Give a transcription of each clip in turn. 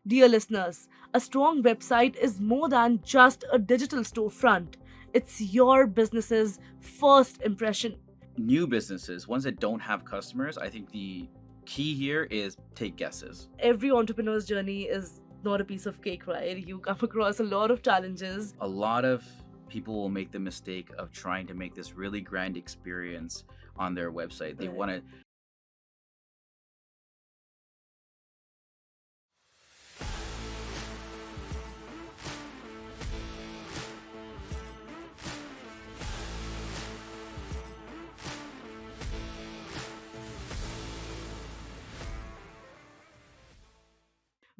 Dear listeners, a strong website is more than just a digital storefront. It's your business's first impression. New businesses, ones that don't have customers, I think the key here is take guesses. Every entrepreneur's journey is not a piece of cake, right? You come across a lot of challenges. A lot of people will make the mistake of trying to make this really grand experience on their website. They Right. want to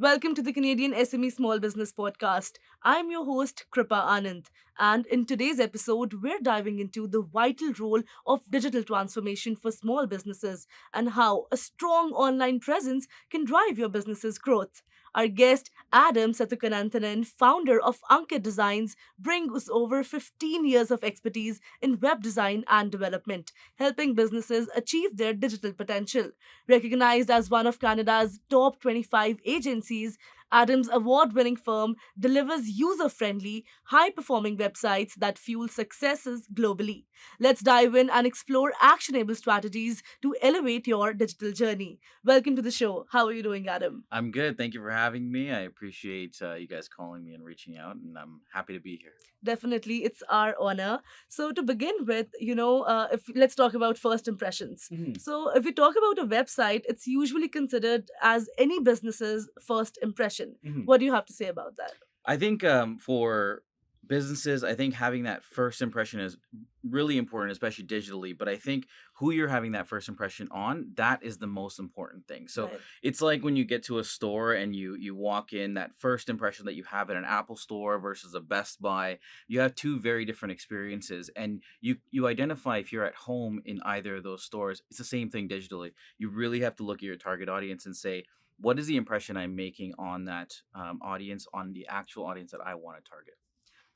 Welcome to the Canadian SME Small Business Podcast. I'm your host, Kripa Anand, and in today's episode, we're diving into the vital role of digital transformation for small businesses and how a strong online presence can drive your business's growth. Our guest, Adam Satkunananthan, founder of Ankit Designs, brings over 15 years of expertise in web design and development, helping businesses achieve their digital potential. Recognized as one of Canada's top 25 agencies, Adam's award winning firm delivers user friendly, high performing websites that fuel successes globally. Let's dive in and explore actionable strategies to elevate your digital journey. Welcome to the show. How are you doing, Adam? I'm good. Thank you for having me. I appreciate you guys calling me and reaching out, and I'm happy to be here. Definitely, it's our honor. So, to begin with, if let's talk about first impressions. So, if we talk about a website, it's usually considered as any business's first impression. Mhm. What do you have to say about that? I think for businesses, I think having that first impression is really important, especially digitally. But I think who you're having that first impression on, that is the most important thing. So Right. it's like when you get to a store and you walk in, that first impression that you have at an Apple store versus a Best Buy, you have two very different experiences. And you identify if you're at home in either of those stores, it's the same thing digitally. You really have to look at your target audience and say, what is the impression I'm making on that audience, on the actual audience that I want to target?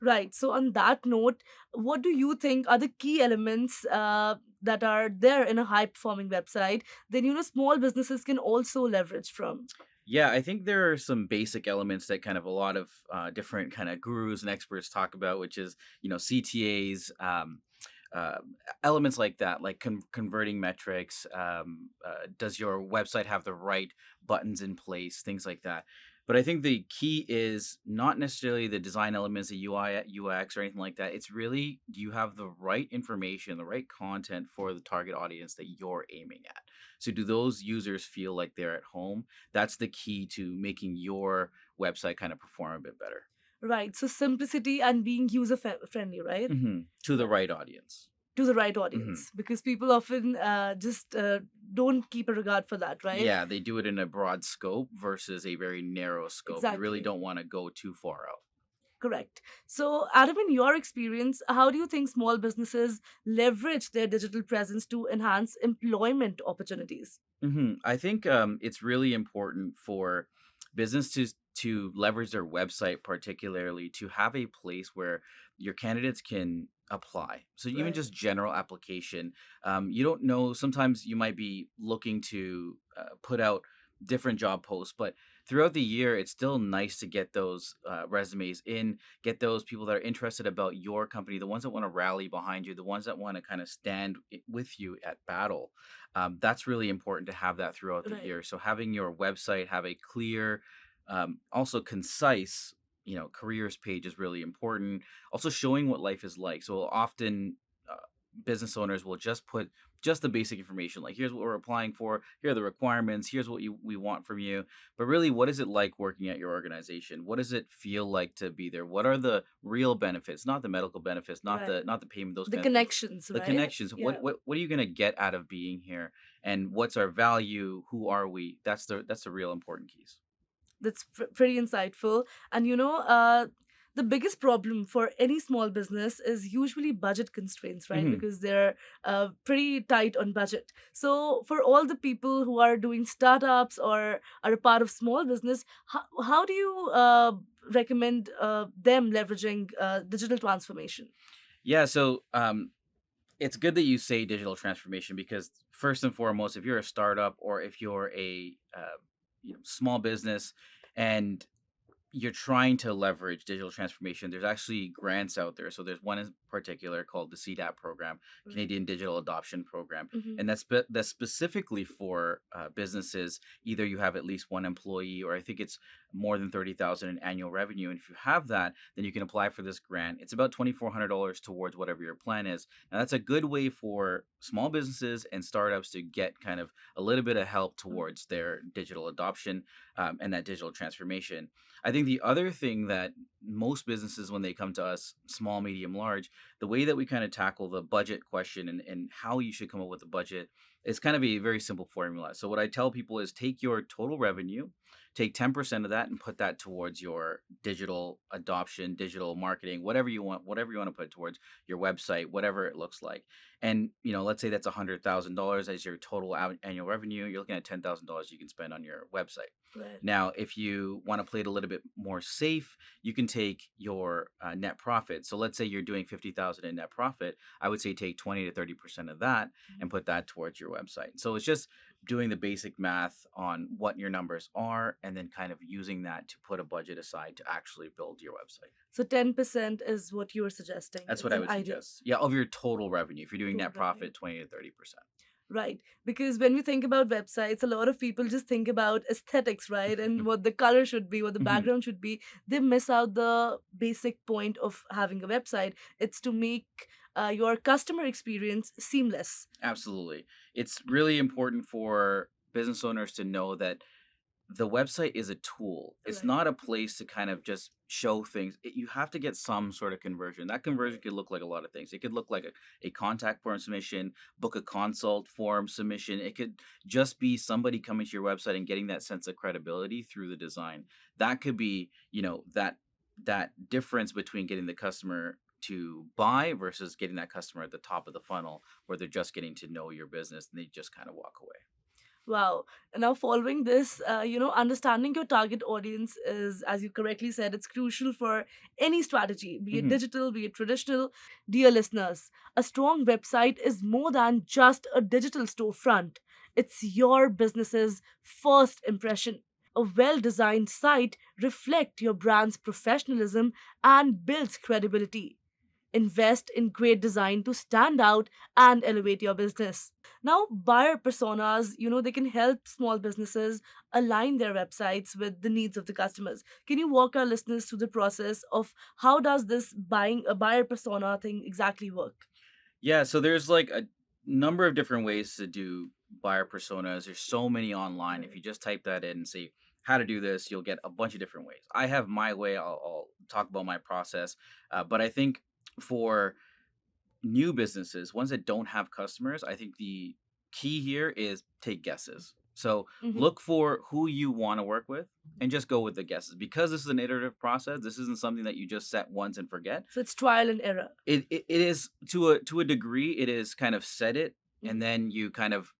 Right. So, on that note, what do you think are the key elements that are there in a high performing website? Then, small businesses can also leverage from. Yeah, I think there are some basic elements that kind of a lot of different kind of gurus and experts talk about, which is, CTAs, uh, elements like that, like converting metrics. Does your website have the right buttons in place? Things like that. But I think the key is not necessarily the design elements, the UI, UX, or anything like that. It's really, do you have the right information, the right content for the target audience that you're aiming at? So, do those users feel like they're at home? That's the key to making your website kind of perform a bit better. Right. So, simplicity and being user friendly, right? To the right audience. To the right Mhm. audience, because people often just don't keep a regard for that, right? Yeah, they do it in a broad scope versus a very narrow scope. You really Exactly. don't want to go too far out. Correct. So, Adam, in your experience, how do you think small businesses leverage their digital presence to enhance employment opportunities? I think it's really important for businesses to leverage their website, particularly to have a place where your candidates can apply. So even Right. just general application, you don't know. Sometimes you might be looking to put out different job posts, but throughout the year, it's still nice to get those resumes in, get those people that are interested about your company, the ones that want to rally behind you, the ones that want to kind of stand with you at battle. That's really important to have that throughout the Right. year. So having your website have a clear, also concise, careers page is really important. Also showing what life is like. So often business owners will just put just the basic information, like here's what we're applying for, here are the requirements, here's what we want from you. But really, what is it like working at your organization? What does it feel like to be there? What are the real benefits, not the medical benefits, not Right. the payment, those The kind of things, connections, the right? connections. Yeah. What are you going to get out of being here, and what's our value? Who are we? That's the real important keys. That's pretty insightful. And the biggest problem for any small business is usually budget constraints, right? hmm Because they're pretty tight on budget. So, for all the people who are doing startups or are a part of small business, how do you recommend them leveraging digital transformation? Yeah, so it's good that you say digital transformation because first and foremost, if you're a startup or if you're a small business, and you're trying to leverage digital transformation, there's actually grants out there. So there's one in particular called the CDAP program, Right. Canadian Digital Adoption Program, Mm-hmm. and that's specifically for businesses. Either you have at least one employee, or I think it's more than 30,000 in annual revenue. And if you have that, then you can apply for this grant. It's about $2,400 towards whatever your plan is. Now that's a good way for small businesses and startups to get kind of a little bit of help towards their digital adoption and that digital transformation. I think the other thing that most businesses, when they come to us, small, medium, large, the way that we kind of tackle the budget question and how you should come up with a budget is kind of a very simple formula. So, what I tell people is take your total revenue, take 10% of that, and put that towards your digital adoption, digital marketing, whatever you want to put towards your website, whatever it looks like. And, let's say that's $100,000 as your total annual revenue. You're looking at $10,000 you can spend on your website. Right. Now, if you want to play it a little bit more safe, you can take your net profit. So let's say you're doing 50,000 in net profit. I would say take 20 to 30% of that and put that towards your website. So it's just doing the basic math on what your numbers are and then kind of using that to put a budget aside to actually build your website. So 10% is what you were suggesting. That's It's what I an would ideal suggest. Yeah, of your total revenue. If you're doing total net revenue. profit, 20 to 30%. Right. Because when we think about websites, a lot of people just think about aesthetics, right? And what the color should be, what the Mhm. background should be. They miss out the basic point of having a website. It's to make your customer experience seamless. Absolutely. It's really important for business owners to know that the website is a tool. It's Right. not a place to kind of just show things. You have to get some sort of conversion. That conversion could look like a lot of things. It could look like a contact form submission, book a consult form submission. It could just be somebody coming to your website and getting that sense of credibility through the design. That could be, that difference between getting the customer to buy versus getting that customer at the top of the funnel where they're just getting to know your business and they just kind of walk away. Wow. Now, following this, understanding your target audience is, as you correctly said, it's crucial for any strategy, be it Mhm. digital, be it traditional. Dear listeners, a strong website is more than just a digital storefront, it's your business's first impression. A well designed site reflects your brand's professionalism and builds credibility. Invest in great design to stand out and elevate your business. Now, buyer personas, they can help small businesses align their websites with the needs of the customers. Can you walk our listeners through the process of how does this buying a buyer persona thing exactly work? Yeah, so there's like a number of different ways to do buyer personas. There's so many online. If Right. you just type that in and say how to do this, you'll get a bunch of different ways. I have my way. I'll talk about my process, but I think for new businesses, ones that don't have customers, I think the key here is take guesses. So Mhm. look for who you want to work with and just go with the guesses. Because this is an iterative process, this isn't something that you just set once and forget. So it's trial and error. It is to a degree. It is kind of set it, and Mhm. then you kind of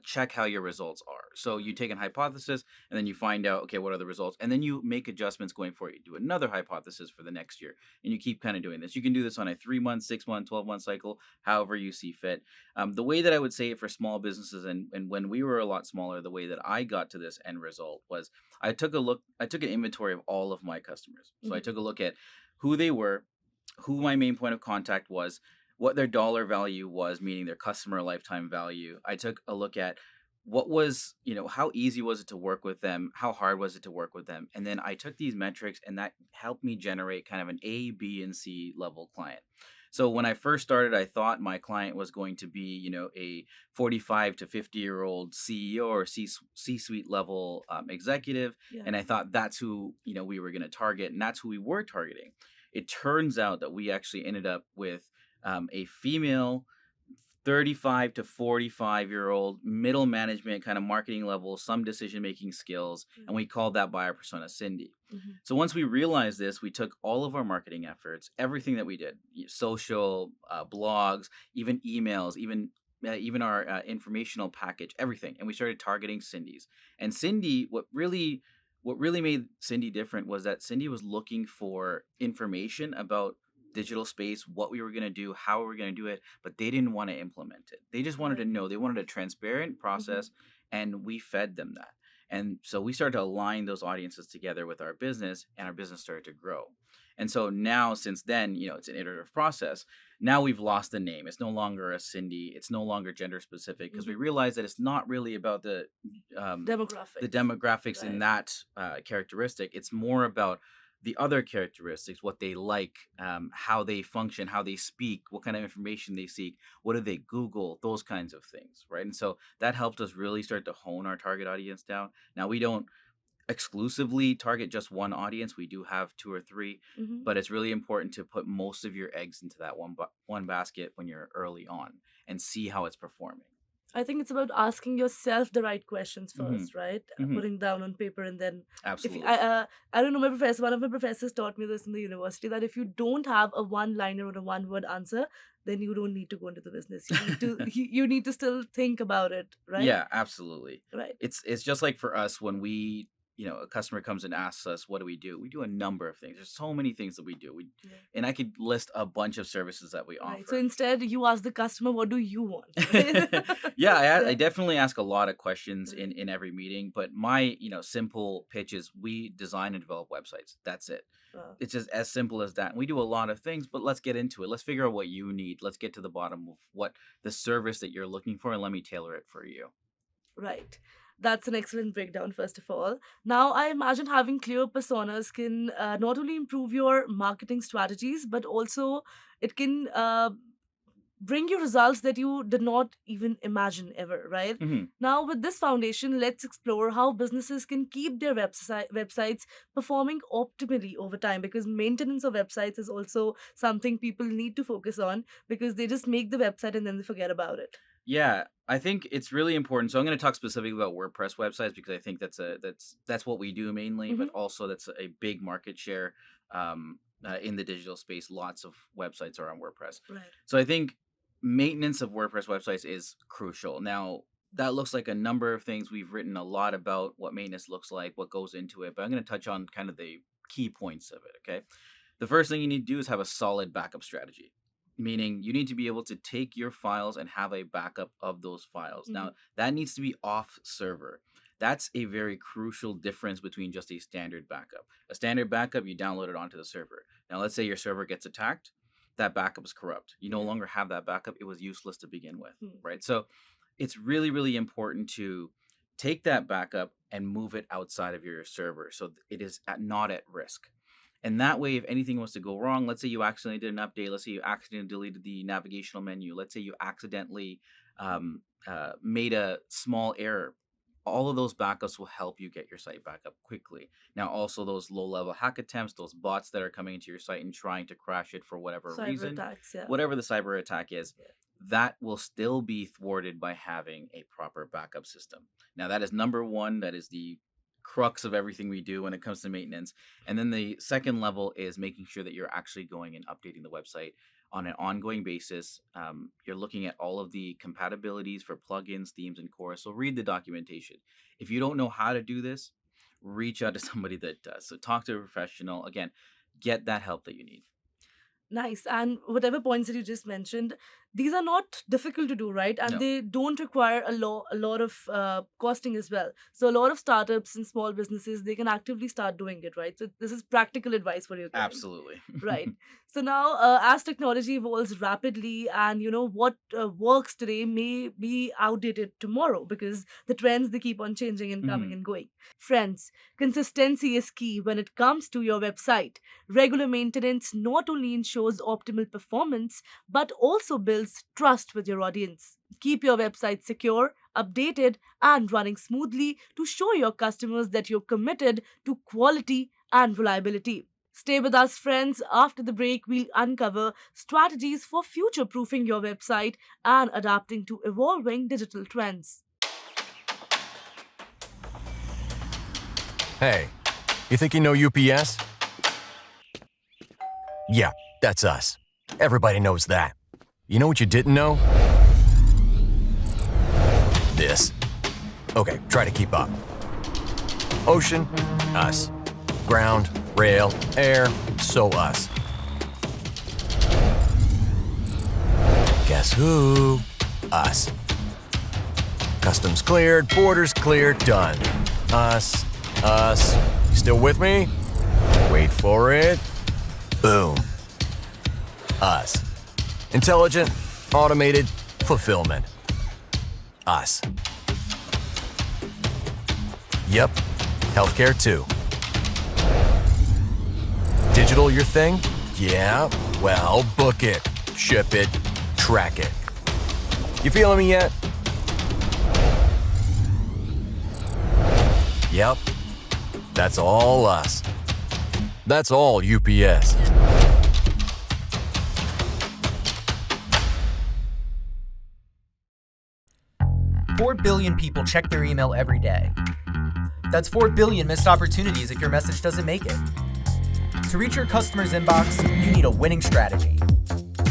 check how your results are. So you take an hypothesis, and then you find out, okay, what are the results, and then you make adjustments going forward. You do another hypothesis for the next year, and you keep kind of doing this. You can do this on a 3 month, 6 month, 12 month cycle, however you see fit. The way that I would say it for small businesses, and when we were a lot smaller, the way that I got to this end result was I took an inventory of all of my customers. So I Mhm. took a look at who they were, who my main point of contact was, what their dollar value was, meaning their customer lifetime value. I took a look at what was, how easy was it to work with them? How hard was it to work with them? And then I took these metrics and that helped me generate kind of an A, B, and C level client. So when I first started, I thought my client was going to be, a 45 to 50-year-old CEO or C-suite level executive. Yeah. And I thought that's who, we were going to target. And that's who we were targeting. It turns out that we actually ended up with a female 35 to 45-year-old middle management kind of marketing level, some decision making skills, Yeah. and we called that buyer persona Cindy. Mhm. So once we realized this, we took all of our marketing efforts, everything that we did, social, blogs, even emails, even our informational package, everything, and we started targeting Cindy's. And Cindy, what really made Cindy different was that Cindy was looking for information about digital space, what we were going to do, how we were going to do it, but they didn't want to implement it. They just wanted to Right. know. They wanted a transparent Mhm. process, and we fed them that. And so we started to align those audiences together with our business, and our business started to grow. And so now, since then, it's an iterative process. Now we've lost the name. It's no longer a Cindy. It's no longer gender specific, because we realize that it's not really about the demographics in that characteristic. It's more about the other characteristics, what they like, how they function, how they speak, what kind of information they seek, what do they Google, those kinds of things, right? And so that helped us really start to hone our target audience down. Now, we don't exclusively target just one audience. We do have 2 or 3, but it's really important to put most of your eggs into that one basket when you're early on and see how it's performing. I think it's about asking yourself the right questions first, right? Putting down on paper, and then absolutely. I don't know, one of my professors taught me this in the university, that if you don't have a one-liner or a one-word answer, then you don't need to go into the business. You need to you need to still think about it, right? Yeah, absolutely. Right. It's just like for us, when we a customer comes and asks us, what do? We do a number of things. There's so many things that we do. And I could list a bunch of services that we offer. Right. So instead, you ask the customer, what do you want? Yeah, I definitely ask a lot of questions in every meeting. But my simple pitch is, we design and develop websites. That's it. It's just as simple as that. And we do a lot of things, but let's get into it. Let's figure out what you need. Let's get to the bottom of what the service that you're looking for, and let me tailor it for you. Right. That's an excellent breakdown, first of all. Now, I imagine having clear personas can not only improve your marketing strategies, but also it can bring you results that you did not even imagine ever, right? Now, with this foundation, let's explore how businesses can keep their websites performing optimally over time, because maintenance of websites is also something people need to focus on, because they just make the website and then they forget about it. Yeah, I think it's really important. So I'm going to talk specifically about WordPress websites, because I think that's what we do mainly, but also that's a big market share in the digital space. Lots of websites are on WordPress. Right. So I think maintenance of WordPress websites is crucial. Now, that looks like a number of things. We've written a lot about what maintenance looks like, what goes into it, but I'm going to touch on kind of the key points of it, okay? The first thing you need to do is have a solid backup strategy. Meaning you need to be able to take your files and have a backup of those files. Now, that needs to be off server. That's a very crucial difference between just a standard backup. A standard backup, you download it onto the server. Now, let's say your server gets attacked. That backup is corrupt. You no longer have that backup. It was useless to begin with, right? So it's really, really important to take that backup and move it outside of your server, so it is not at risk. And that way, if anything was to go wrong, let's say you accidentally did an update, let's say you accidentally deleted the navigational menu, let's say you accidentally made a small error, all of those backups will help you get your site back up quickly. Now, also those low-level hack attempts, those bots that are coming into your site and trying to crash it for whatever reason, attacks, whatever the cyber attack is, that will still be thwarted by having a proper backup system. Now, that is number one. That is the crux of everything we do when it comes to maintenance. And then the second level is making sure that you're actually going and updating the website on an ongoing basis. You're looking at all of the compatibilities for plugins, themes, and core. So read the documentation. If you don't know how to do this, reach out to somebody that does. So talk to a professional. Again, get that help that you need. Nice. And whatever points that you just mentioned, these are not difficult to do, right? And they don't require a lot of costing as well. So a lot of startups and small businesses, they can actively start doing it, right? So this is practical advice for you. Absolutely. Right. So now, as technology evolves rapidly, and what works today may be outdated tomorrow, because the trends, they keep on changing and coming and going. Friends, consistency is key when it comes to your website. Regular maintenance not only ensures optimal performance, but also builds trust with your audience. Keep your website secure, updated, and running smoothly to show your customers that you're committed to quality and reliability. Stay with us, friends. After the break, we'll uncover strategies for future-proofing your website and adapting to evolving digital trends. Hey, you think you know UPS? Yeah, that's us. Everybody knows that. You know what you didn't know? This. Okay, try to keep up. Ocean, us. Ground, rail, air, so us. Guess who? Us. Customs cleared, borders cleared, done. Us. Us. Still with me? Wait for it. Boom. Us. Intelligent, automated, fulfillment. Us. Yep. Healthcare too. Digital your thing? Yeah. Well, book it, ship it, track it. You feeling me yet? Yep. That's all us. That's all UPS. Four billion people check their email every day. That's 4 billion missed opportunities if your message doesn't make it. To reach your customer's inbox, you need a winning strategy.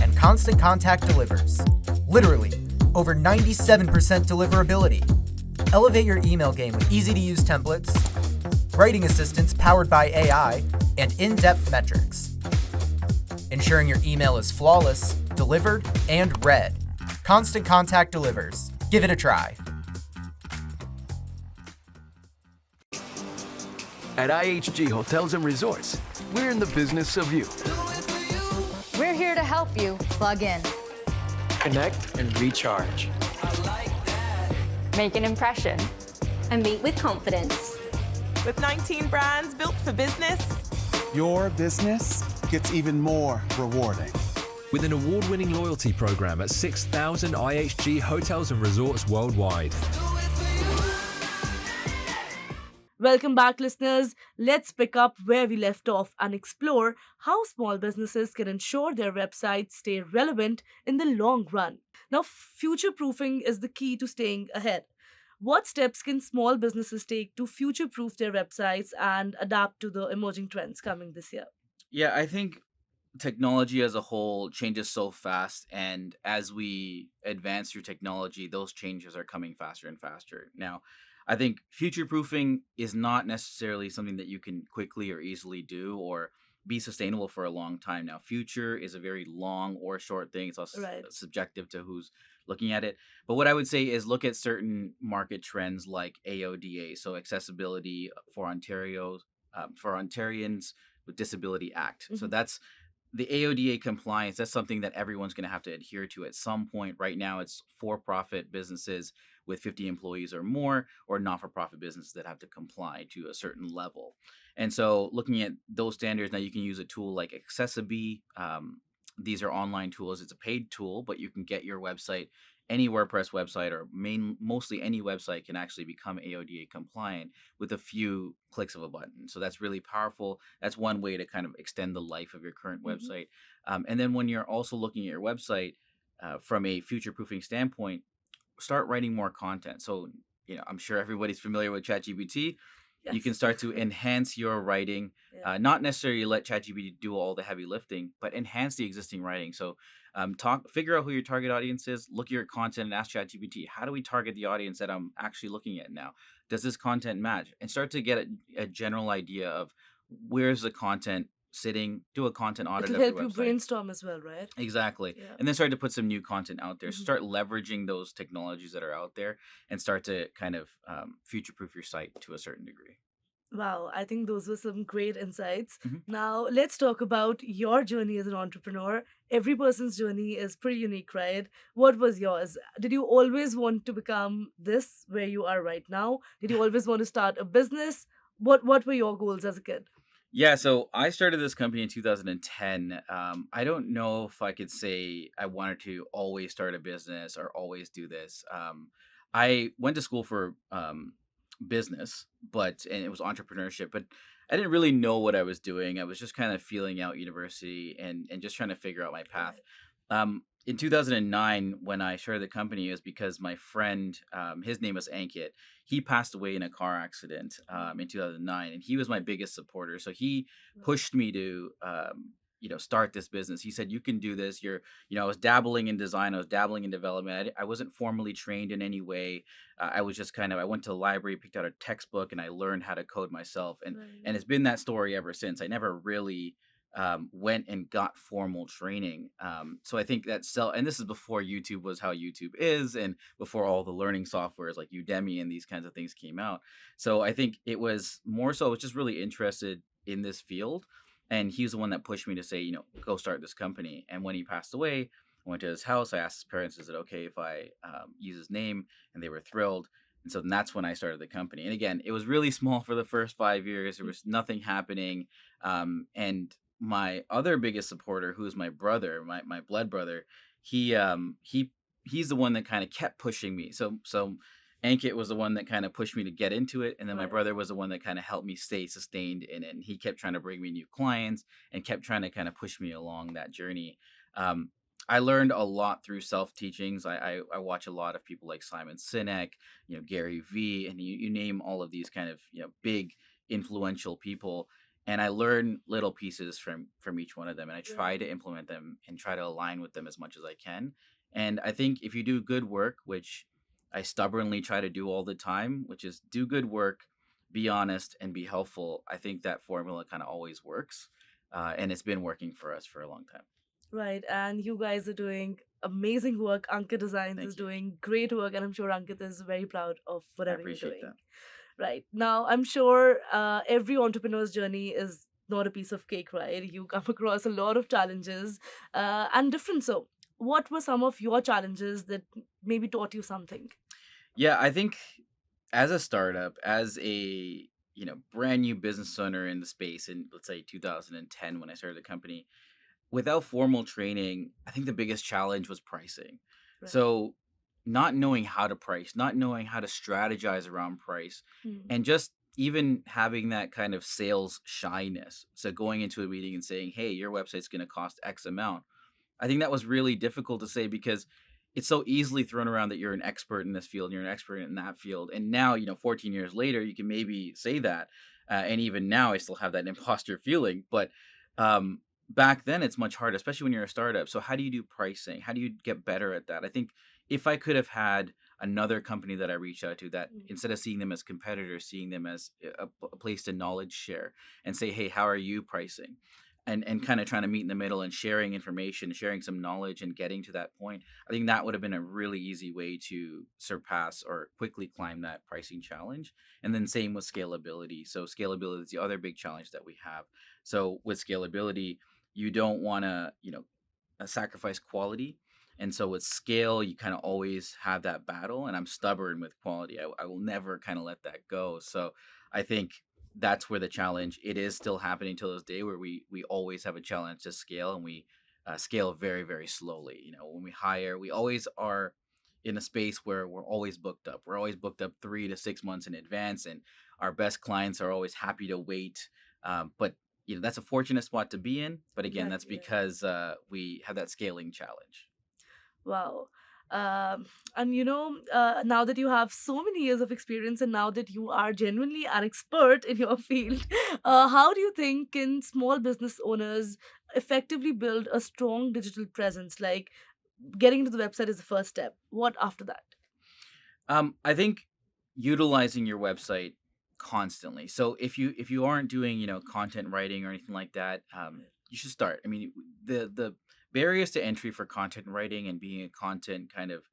And Constant Contact delivers. Literally, over 97% deliverability. Elevate your email game with easy-to-use templates, writing assistants powered by AI, and in-depth metrics. Ensuring your email is flawless, delivered, and read. Constant Contact delivers. Give it a try. At IHG Hotels and Resorts, we're in the business of you. We're here to help you plug in, Connect and recharge. Make an impression, and meet with confidence. With 19 brands built for business, your business gets even more rewarding. With an award-winning loyalty program at 6,000 IHG hotels and resorts worldwide. Welcome back, listeners. Let's pick up where we left off and explore how small businesses can ensure their websites stay relevant in the long run. Now, future-proofing is the key to staying ahead. What steps can small businesses take to future-proof their websites and adapt to the emerging trends coming this year? Yeah, I think technology as a whole changes so fast, and as we advance through technology, those changes are coming faster and faster. Now, I think future proofing is not necessarily something that you can quickly or easily do or be sustainable for a long time. Now, future is a very long or short thing. It's also subjective to who's looking at it. But what I would say is look at certain market trends like AODA, so Accessibility for Ontarians with Disability Act. So that's the AODA compliance. That's something that everyone's going to have to adhere to at some point. Right now, it's for-profit businesses with 50 employees or more, or not-for-profit businesses that have to comply to a certain level. And so looking at those standards, now you can use a tool like Accessibility. These are online tools. It's a paid tool, but you can get your website, any WordPress website or mostly any website can actually become AODA compliant with a few clicks of a button. So that's really powerful. That's one way to kind of extend the life of your current website. And then when you're also looking at your website from a future-proofing standpoint, start writing more content. So, I'm sure everybody's familiar with ChatGPT. Yes. You can start to enhance your writing, not necessarily let ChatGPT do all the heavy lifting, but enhance the existing writing. So figure out who your target audience is, look at your content and ask ChatGPT, how do we target the audience that I'm actually looking at now? Does this content match? And start to get a general idea of where's the content sitting, do a content audit of your website. It'll help you brainstorm as well, right? Exactly. Yeah. And then start to put some new content out there. Start leveraging those technologies that are out there and start to kind of future-proof your site to a certain degree. Wow, I think those were some great insights. Now, let's talk about your journey as an entrepreneur. Every person's journey is pretty unique, right? What was yours? Did you always want to become this where you are right now? Did you always want to start a business? What were your goals as a kid? Yeah, so I started this company in 2010. I don't know if I could say I wanted to always start a business or always do this. I went to school for business, and it was entrepreneurship, but I didn't really know what I was doing. I was just kind of feeling out university and just trying to figure out my path. In 2009, when I started the company, it was because my friend, his name was Ankit, he passed away in a car accident in 2009, and he was my biggest supporter. So he pushed me to, start this business. He said, you can do this. I was dabbling in design. I was dabbling in development. I wasn't formally trained in any way. I was just I went to the library, picked out a textbook, and I learned how to code myself. And it's been that story ever since. I never really went and got formal training. So I think that and this is before YouTube was how YouTube is, and before all the learning softwares like Udemy and these kinds of things came out. So I think it was more so I was just really interested in this field, and he was the one that pushed me to say, go start this company. And when he passed away, I went to his house. I asked his parents, is it okay if I use his name? And they were thrilled. And so that's when I started the company. And again, it was really small for the first 5 years. There was nothing happening. And my other biggest supporter, who's my brother, my blood brother, he's the one that kind of kept pushing me. So Ankit was the one that kind of pushed me to get into it, and then my brother was the one that kind of helped me stay sustained in it. And he kept trying to bring me new clients and kept trying to kind of push me along that journey. I learned a lot through self-teachings. I watch a lot of people like Simon Sinek, Gary Vee, and you name all of these kind of big influential people. And I learn little pieces from each one of them, and I try to implement them and try to align with them as much as I can. And I think if you do good work, which I stubbornly try to do all the time, which is do good work, be honest, and be helpful, I think that formula kind of always works. And it's been working for us for a long time. Right, and you guys are doing amazing work. Ankit Designs is doing great work, and I'm sure Ankit is very proud of whatever you're doing. That. Right, now I'm sure every entrepreneur's journey is not a piece of cake, right? You come across a lot of challenges and different. So what were some of your challenges that maybe taught you something? Yeah, I think as a startup, as a brand new business owner in the space in, let's say, 2010 when I started the company, without formal training, I think the biggest challenge was pricing. Right. So not knowing how to price, not knowing how to strategize around price, and just even having that kind of sales shyness. So going into a meeting and saying, hey, your website's going to cost X amount. I think that was really difficult to say because it's so easily thrown around that you're an expert in this field, and you're an expert in that field. And now, 14 years later, you can maybe say that. And even now I still have that imposter feeling. But back then it's much harder, especially when you're a startup. So how do you do pricing? How do you get better at that? I think if I could have had another company that I reached out to that instead of seeing them as competitors, seeing them as a place to knowledge share and say, hey, how are you pricing? And kind of trying to meet in the middle and sharing information, sharing some knowledge and getting to that point. I think that would have been a really easy way to surpass or quickly climb that pricing challenge. And then same with scalability. So scalability is the other big challenge that we have. So with scalability, you don't want to, sacrifice quality. And so with scale, you kind of always have that battle. And I'm stubborn with quality. I will never kind of let that go. So I think that's where the challenge, it is still happening till this day, where we always have a challenge to scale, and we scale very, very slowly. When we hire, we always are in a space where we're always booked up. We're always booked up 3 to 6 months in advance, and our best clients are always happy to wait. But that's a fortunate spot to be in. But again, that's because we have that scaling challenge. Wow. And now that you have so many years of experience, and now that you are genuinely an expert in your field, how do you think can small business owners effectively build a strong digital presence? Like, getting into the website is the first step. What after that? I think utilizing your website constantly. So if you aren't doing content writing or anything like that, you should start. I mean, the barriers to entry for content writing and being a content kind of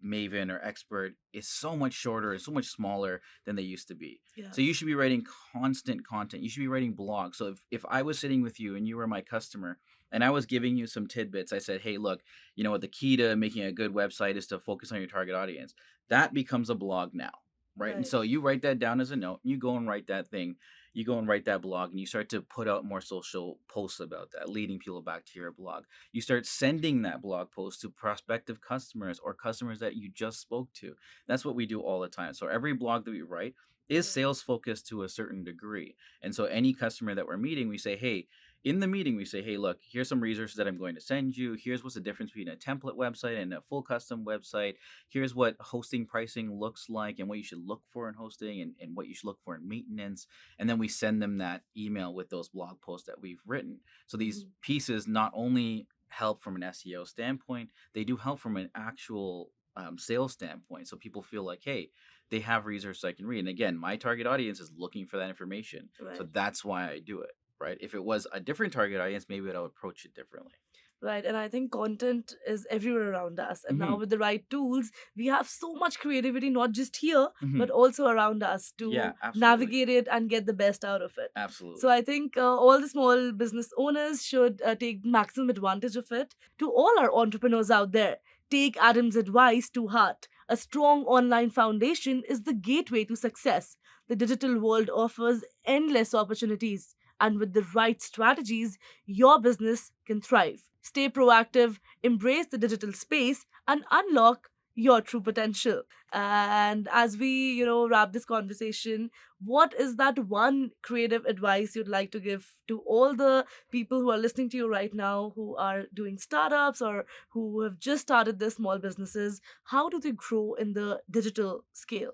maven or expert is so much shorter and so much smaller than they used to be. Yeah. So you should be writing constant content. You should be writing blogs. So if I was sitting with you and you were my customer and I was giving you some tidbits, I said, hey, look, what the key to making a good website is to focus on your target audience. That becomes a blog now. Right. And so you write that down as a note, you go and write that thing, you go and write that blog, and you start to put out more social posts about that, leading people back to your blog. You start sending that blog post to prospective customers or customers that you just spoke to. That's what we do all the time. So every blog that we write is sales focused to a certain degree. And so any customer that we're meeting, we say, hey, in the meeting, we say, hey, look, here's some resources that I'm going to send you. Here's what's the difference between a template website and a full custom website. Here's what hosting pricing looks like and what you should look for in hosting and what you should look for in maintenance. And then we send them that email with those blog posts that we've written. So these pieces not only help from an SEO standpoint, they do help from an actual sales standpoint. So people feel like, hey, they have resources I can read. And again, my target audience is looking for that information. Right. So that's why I do it. right? If it was a different target audience, maybe I'll approach it differently. Right, and I think content is everywhere around us. And now Mhm. with the right tools, we have so much creativity, not just here, but Mhm. also around us to Yeah, absolutely. navigate it and get the best out of it. Absolutely. So I think all the small business owners should take maximum advantage of it. To all our entrepreneurs out there, take Adam's advice to heart. A strong online foundation is the gateway to success. The digital world offers endless opportunities, and with the right strategies, your business can thrive. Stay proactive, embrace the digital space, and unlock your true potential. And as we, wrap this conversation, what is that one creative advice you'd like to give to all the people who are listening to you right now, who are doing startups or who have just started their small businesses? How do they grow in the digital scale?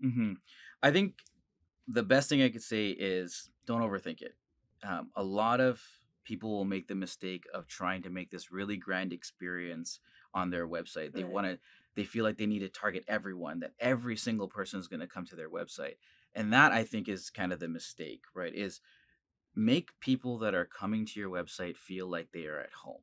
hmm I think the best thing I could say is don't overthink it. A lot of people will make the mistake of trying to make this really grand experience on their website. They Right. want to, they feel like they need to target everyone, that every single person is going to come to their website. And that I think is kind of the mistake, right? Is make people that are coming to your website feel like they are at home.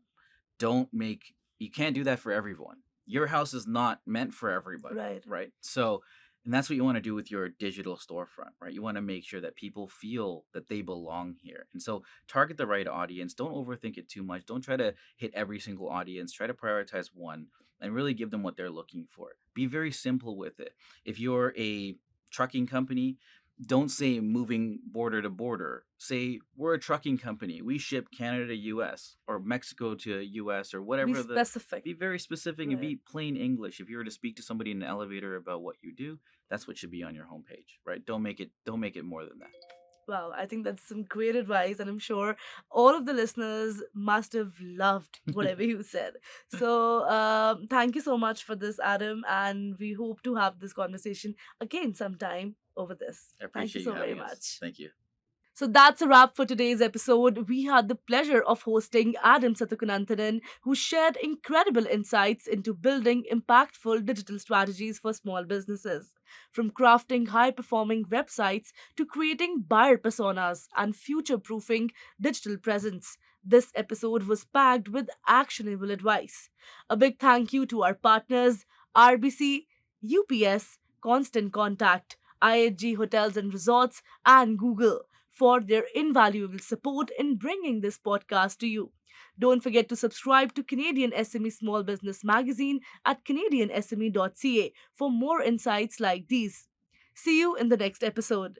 You can't do that for everyone. Your house is not meant for everybody, Right. right? So, and that's what you want to do with your digital storefront, right? You want to make sure that people feel that they belong here. And so target the right audience. Don't overthink it too much. Don't try to hit every single audience. Try to prioritize one and really give them what they're looking for. Be very simple with it. If you're a trucking company, don't say moving border to border. Say we're a trucking company. We ship Canada to US or Mexico to US or Be whatever specific. be very specific and Right. be plain English. If you were to speak to somebody in an elevator about what you do, that's what should be on your homepage, right? Don't make it more than that. Wow, I think that's some great advice, and I'm sure all of the listeners must have loved whatever you said. So, thank you so much for this, Adam, and we hope to have this conversation again sometime over this. I Thank you appreciate so you very having us. much. Thank you. So that's a wrap for today's episode. We had the pleasure of hosting Adam Satkunananthan, who shared incredible insights into building impactful digital strategies for small businesses. From crafting high performing websites to creating buyer personas and future proofing digital presence, this episode was packed with actionable advice. A big thank you to our partners, RBC, UPS, Constant Contact, IHG Hotels and Resorts, and Google for their invaluable support in bringing this podcast to you. Don't forget to subscribe to Canadian SME Small Business Magazine at canadiansme.ca for more insights like these. See you in the next episode.